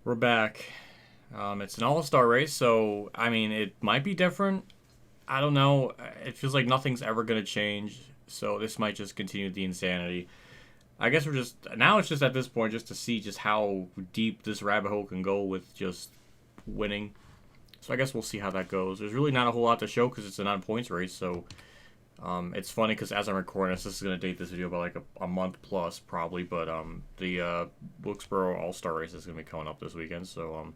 We're back. It's an all-star race, so I mean, it might be different. I don't know. It feels like nothing's ever gonna change, so this might just continue the insanity. I guess we're just now. It's just at this point just to see just how deep this rabbit hole can go with just winning. So I guess we'll see how that goes. There's really not a whole lot to show because it's a non-points race. So it's funny because as I'm recording this is gonna date this video by like a month plus probably. But the Wilkesboro All-Star race is gonna be coming up this weekend. So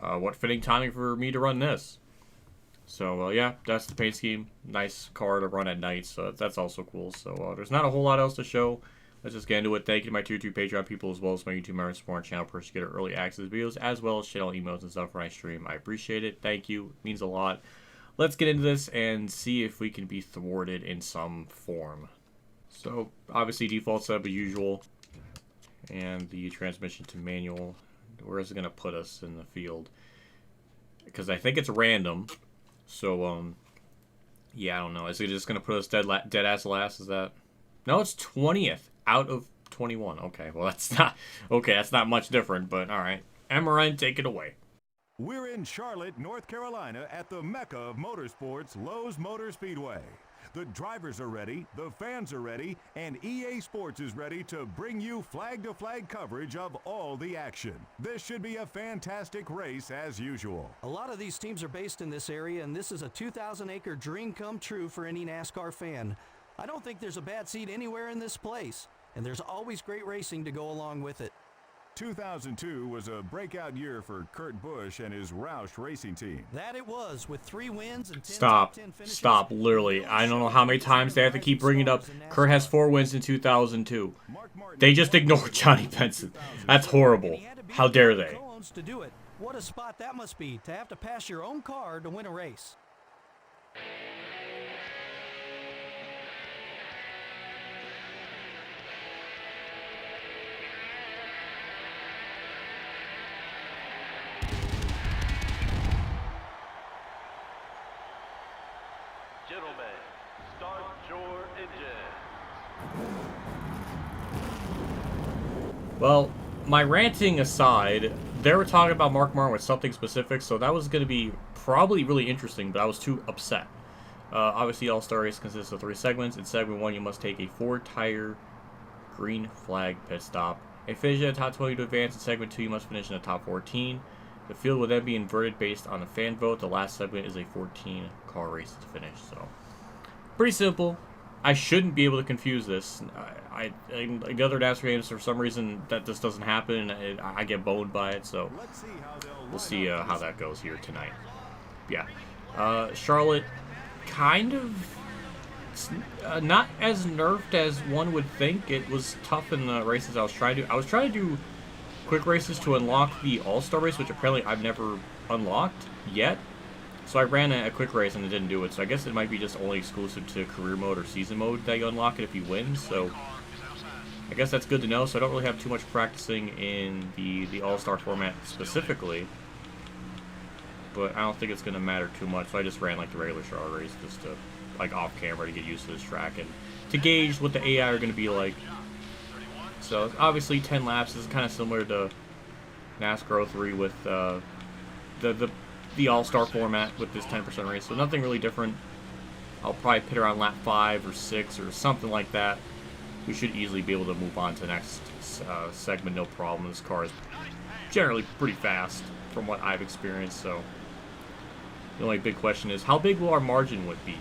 what fitting timing for me to run this. So, yeah, that's the paint scheme. Nice car to run at night, so that's also cool. So, there's not a whole lot else to show. Let's just get into it. Thank you to my Tier 2 Patreon people as well as my YouTube members support channel for to get early access videos as well as channel emails and stuff when I stream. I appreciate it. Thank you. It means a lot. Let's get into this and see if we can be thwarted in some form. So, obviously, default setup as usual. And the transmission to manual. Where is it going to put us in the field? Because I think it's random. So, yeah, I don't know. Is it just going to put us dead ass last? Is that? No, it's 20th out of 21. Okay, well, that's not much different, but all right. Amaran, take it away. We're in Charlotte, North Carolina at the Mecca of Motorsports, Lowe's Motor Speedway. The drivers are ready, the fans are ready, and EA Sports is ready to bring you flag-to-flag coverage of all the action. This should be a fantastic race as usual. A lot of these teams are based in this area, and this is a 2,000-acre dream come true for any NASCAR fan. I don't think there's a bad seat anywhere in this place, and there's always great racing to go along with it. 2002 was a breakout year for Kurt Busch and his Roush racing team. That it was, with 3 wins and 10 Stop. top 10 finishes. Stop. Literally. I don't know how many times they have to keep bringing it up. Kurt has 4 wins in 2002. They just ignored Johnny Benson. That's horrible. How dare they? To do it. What a spot that must be, to have to pass your own car to win a race. Gentlemen, start your engine. Well, my ranting aside, they were talking about Mark Martin with something specific, so that was going to be probably really interesting, but I was too upset. Obviously, All-Star Race consists of 3 segments. In segment 1, you must take a 4-tire green flag pit stop. A finish in the top 20 to advance. In segment 2, you must finish in the top 14. The field will then be inverted based on the fan vote. The last segment is a 14-car race to finish. So, pretty simple. I shouldn't be able to confuse this. In other NASCAR games, for some reason, that just doesn't happen. I get boned by it. So, we'll see how that goes here tonight. Yeah. Charlotte, kind of not as nerfed as one would think. It was tough in the races I was trying to do. I was trying to do quick races to unlock the All-Star race, which apparently I've never unlocked yet. So I ran a quick race and it didn't do it. So I guess it might be just only exclusive to career mode or season mode that you unlock it if you win. So I guess that's good to know. So I don't really have too much practicing in the All-Star format specifically. But I don't think it's going to matter too much. So I just ran like the regular Charlotte race just to, like, off camera to get used to this track and to gauge what the AI are going to be like. So obviously 10 laps is kind of similar to NASCAR 03 with the All-Star format with this 10% race. So nothing really different. I'll probably pit around lap 5 or 6 or something like that. We should easily be able to move on to the next segment, no problem. This car is generally pretty fast from what I've experienced. So the only big question is how big will our margin would be?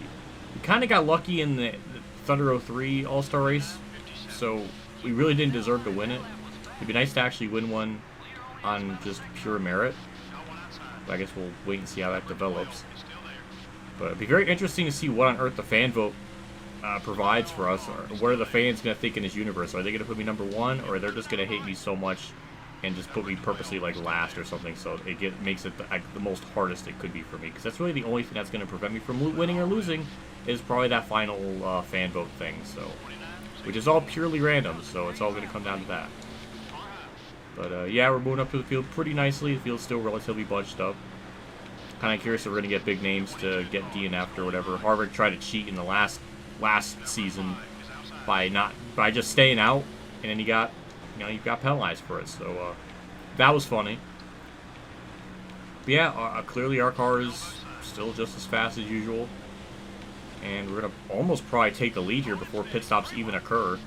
We kind of got lucky in the Thunder 03 All-Star race. So we really didn't deserve to win it. It'd be nice to actually win one on just pure merit. But I guess we'll wait and see how that develops. But it'd be very interesting to see what on earth the fan vote provides for us. Or what are the fans going to think in this universe? Are they going to put me number 1? Or they're just going to hate me so much and just put me purposely like last or something? So it makes it the most hardest it could be for me. Because that's really the only thing that's going to prevent me from winning or losing is probably that final fan vote thing. So, which is all purely random, so it's all going to come down to that. But, yeah, we're moving up to the field pretty nicely. The field's still relatively bunched up. Kind of curious if we're going to get big names to get DNF'd or whatever. Harvick tried to cheat in the last season by just staying out, and then he got penalized for it. So, that was funny. But yeah, clearly our car is still just as fast as usual. And we're going to almost probably take the lead here before pit stops even occur.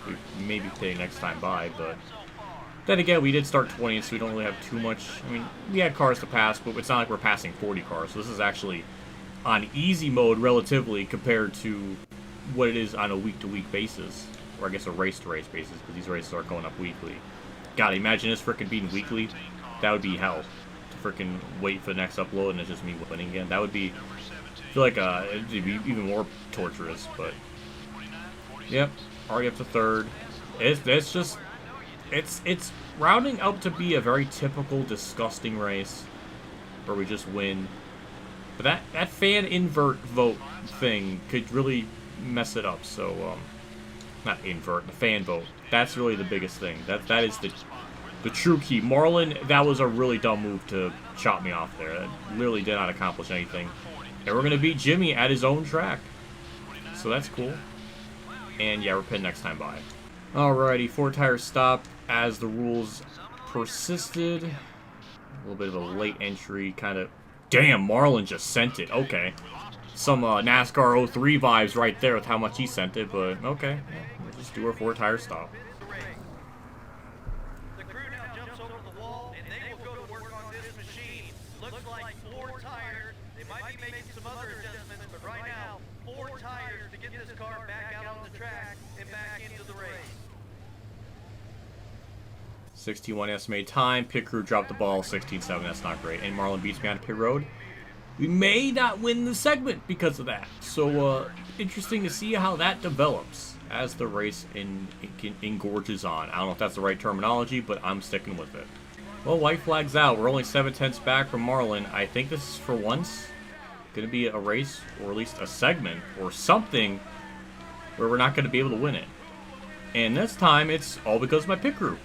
We maybe pay next time by, but then again, we did start 20th, so we don't really have too much. I mean, we had cars to pass, but it's not like we're passing 40 cars. So this is actually on easy mode relatively compared to what it is on a week-to-week basis. Or I guess a race-to-race basis, because these races are going up weekly. God, imagine this frickin' being weekly. That would be hell. To frickin' wait for the next upload and it's just me winning again. That would be... I feel like it'd be even more torturous, but... Yep, already up to third. It's just... It's rounding up to be a very typical, disgusting race where we just win. But that fan invert vote thing could really mess it up. So, not invert, the fan vote. That's really the biggest thing. That is the true key. Marlon, that was a really dumb move to chop me off there. That literally did not accomplish anything. And we're going to beat Jimmy at his own track. So that's cool. And yeah, we're pitting next time by. Alrighty, 4-tire stop as the rules persisted. A little bit of a late entry, kind of... Damn, Marlon just sent it. Okay. Some NASCAR 03 vibes right there with how much he sent it, but okay. Yeah, we'll just do our 4-tire stop. The crew now jumps over the wall, and they will go to work on this machine. Looks like 4 tires. They might be making some other adjustments, but right now, 4 tires to get this car back out on the track and back into the race. 16-1 estimated time. Pit crew dropped the ball. 16-7. That's not great. And Marlon beats me on pit road. We may not win the segment because of that. So, interesting to see how that develops as the race engorges on. I don't know if that's the right terminology, but I'm sticking with it. Well, white flag's out. We're only 7/10 back from Marlon. I think this is for once going to be a race, or at least a segment, or something where we're not going to be able to win it. And this time, it's all because of my pit crew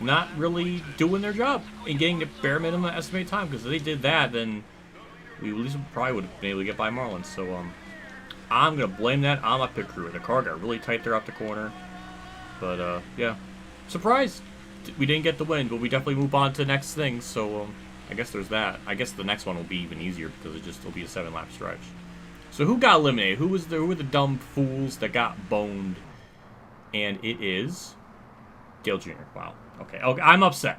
not really doing their job and getting the bare minimum estimated time. Because if they did that, then we at least probably would have been able to get by Marlon. So I'm going to blame that on my pit crew. The car got really tight there off the corner. But yeah, surprised we didn't get the win, but we definitely move on to the next thing. So I guess there's that. I guess the next one will be even easier because it'll be a 7-lap stretch. So who got eliminated? Who were the dumb fools that got boned? And it is Dale Jr. Wow. Okay, I'm upset.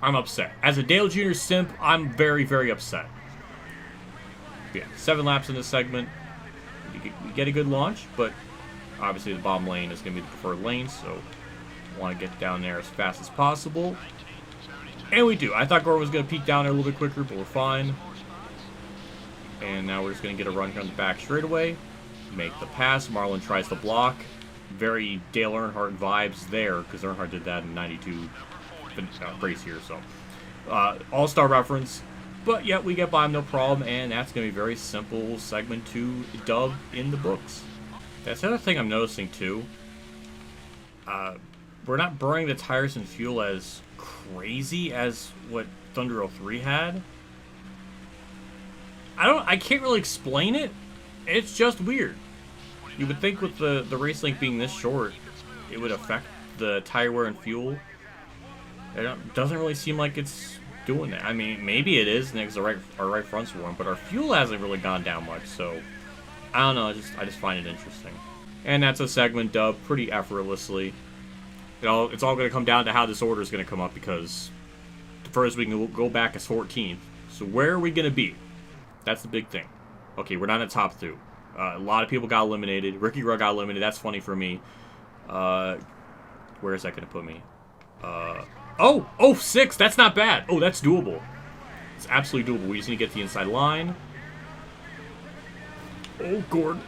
I'm upset. As a Dale Jr. simp, I'm very, very upset. Yeah, 7 laps in this segment. We get a good launch, but obviously the bottom lane is going to be the preferred lane, so I want to get down there as fast as possible. And we do. I thought Gordon was going to peek down there a little bit quicker, but we're fine. And now we're just going to get a run here on the back straightaway. Make the pass. Marlon tries to block. Very Dale Earnhardt vibes there, because Earnhardt did that in 92 race here, so all-star reference. But yeah, we get by him no problem, and that's going to be a very simple segment 2 dub in the books. That's the other thing I'm noticing too. We're not burning the tires and fuel as crazy as what Thunder 03 had. I can't really explain it. It's just weird. You would think with the race length being this short, it would affect the tire wear and fuel. It doesn't really seem like it's doing that. I mean, maybe it is because our right front's warm, but our fuel hasn't really gone down much. So I don't know. I just find it interesting. And that's a segment dub pretty effortlessly. It's all going to come down to how this order is going to come up, because the furthest we can go back is 14th. So where are we going to be? That's the big thing. Okay, we're not in the top 2. A lot of people got eliminated. Ricky Rudd got eliminated. That's funny for me. Where is that going to put me? Oh, 6. That's not bad. Oh, that's doable. It's absolutely doable. We just need to get the inside line. Oh, Gordon.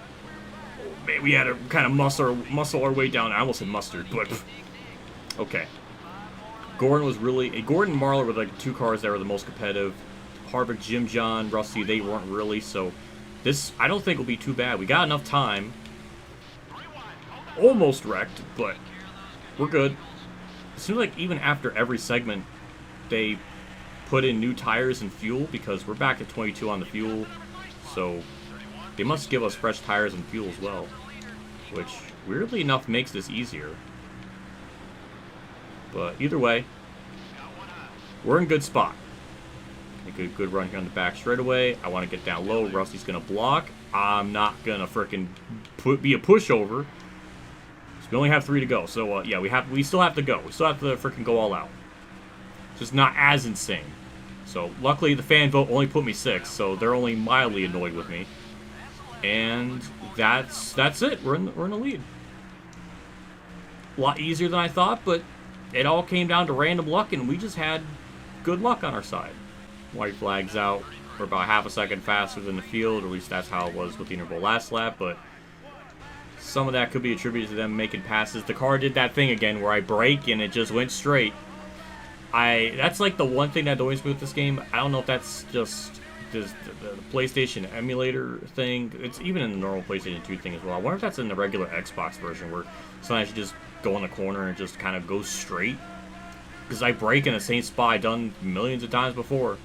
Oh, man, we had to kind of muscle our way down. I almost said mustard, but okay. Gordon and Marler were like 2 cars that were the most competitive. Harvick, Jim John, Rusty, they weren't really, so this, I don't think will be too bad. We got enough time. Almost wrecked, but we're good. It seems like even after every segment, they put in new tires and fuel, because we're back at 22 on the fuel. So they must give us fresh tires and fuel as well, which weirdly enough makes this easier. But either way, we're in good spot. Make a good run here on the back straightaway. I want to get down low. Rusty's going to block. I'm not going to frickin' be a pushover. So we only have 3 to go. So, yeah, we still have to go. We still have to frickin' go all out. Just not as insane. So, luckily, the fan vote only put me 6, so they're only mildly annoyed with me. And that's it. We're in the lead. A lot easier than I thought, but it all came down to random luck, and we just had good luck on our side. White flag's out. We're about half a second faster than the field, or at least that's how it was with the interval last lap, but some of that could be attributed to them making passes. The car did that thing again where I brake and it just went straight. That's like the one thing that annoys me with this game. I don't know if that's just the PlayStation emulator thing. It's even in the normal PlayStation 2 thing as well. I wonder if that's in the regular Xbox version where sometimes you just go in the corner and just kind of go straight. Because I brake in the same spot I've done millions of times before.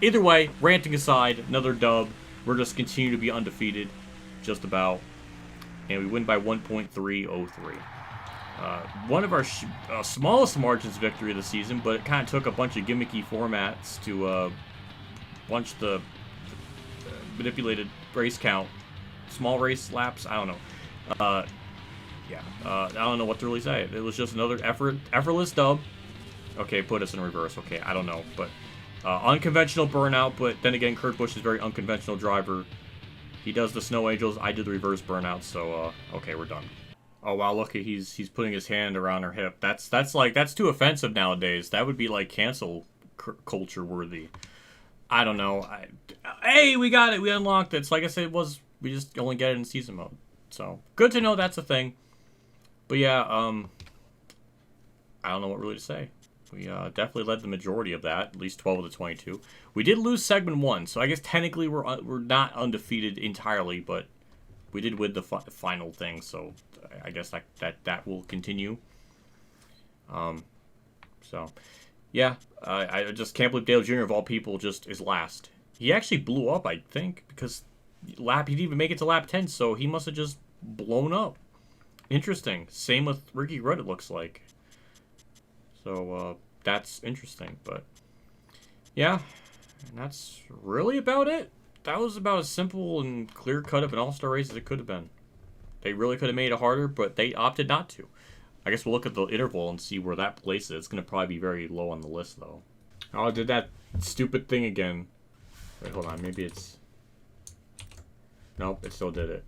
Either way, ranting aside, another dub. We're just continue to be undefeated, just about. And we win by 1.303. One of our smallest margins victory of the season, but it kind of took a bunch of gimmicky formats to bunch the manipulated race count. Small race laps, I don't know. Yeah, I don't know what to really say. It was just another effortless dub. Okay, put us in reverse. Okay, I don't know, but unconventional burnout. But then again, Kurt Busch is a very unconventional driver. He does the Snow Angels. I did the reverse burnout. So okay, we're done. Oh wow, look, he's putting his hand around her hip. That's too offensive nowadays. That would be like cancel culture worthy. I don't know. Hey, we got it. We unlocked it. It's like I said, we just only get it in season mode. So good to know that's a thing. But yeah, I don't know what really to say. We definitely led the majority of that, at least 12 of the 22. We did lose segment 1, so I guess technically we're not undefeated entirely, but we did win the final thing, so I guess that will continue. So yeah, I just can't believe Dale Jr. of all people just is last. He actually blew up, I think, because he didn't even make it to lap 10, so he must have just blown up. Interesting. Same with Ricky Rudd, it looks like. So, that's interesting, but yeah, and that's really about it. That was about as simple and clear-cut of an all-star race as it could have been. They really could have made it harder, but they opted not to. I guess we'll look at the interval and see where that places it. It's going to probably be very low on the list, though. Oh, I did that stupid thing again. Wait, hold on, maybe it's... Nope, it still did it.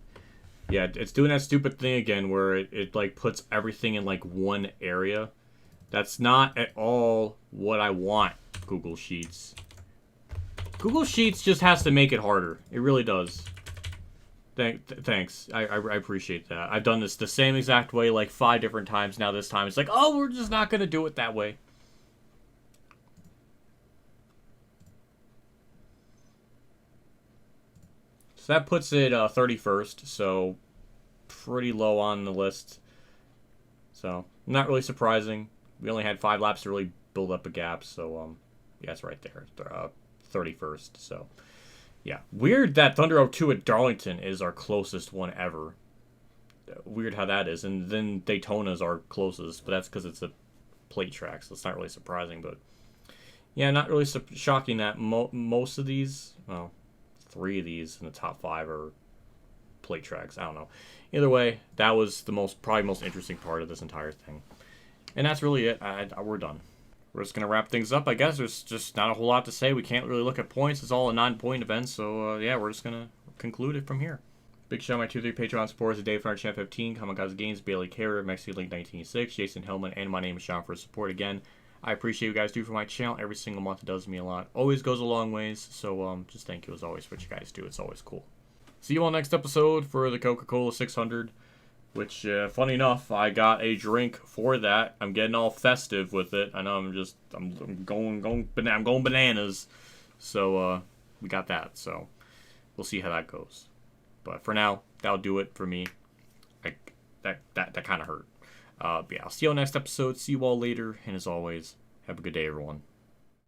Yeah, it's doing that stupid thing again where it like, puts everything in, like, one area. That's not at all what I want, Google Sheets. Google Sheets just has to make it harder. It really does. Thanks. I appreciate that. I've done this the same exact way like 5 different times now. This time it's like, oh, we're just not going to do it that way. So that puts it 31st, so pretty low on the list. So not really surprising. We only had 5 laps to really build up a gap, so yeah, it's right there, 31st. So yeah, weird that Thunder 02 at Darlington is our closest one ever. Weird how that is, and then Daytona's our closest, but that's because it's a plate track, so it's not really surprising. But yeah, not really shocking that most of these, well, 3 of these in the top 5 are plate tracks. I don't know. Either way, that was the probably most interesting part of this entire thing. And that's really it. We're done. We're just going to wrap things up, I guess. There's just not a whole lot to say. We can't really look at points. It's all a non-point event. So, yeah, we're just going to conclude it from here. Big shout out to my 2-3 Patreon supporters today for our Champ 15, Kamikazegames, Bailey Carrier, Mexican Link 1986, Jason Hellman, and my name is Sean for support again. I appreciate you guys do for my channel every single month. It does me a lot. Always goes a long ways. So, just thank you as always for what you guys do. It's always cool. See you all next episode for the Coca-Cola 600. Which, funny enough, I got a drink for that. I'm getting all festive with it. I know I'm going bananas. So, we got that. So, we'll see how that goes. But for now, that'll do it for me. That kind of hurt. But yeah, I'll see you all next episode. See you all later. And as always, have a good day, everyone.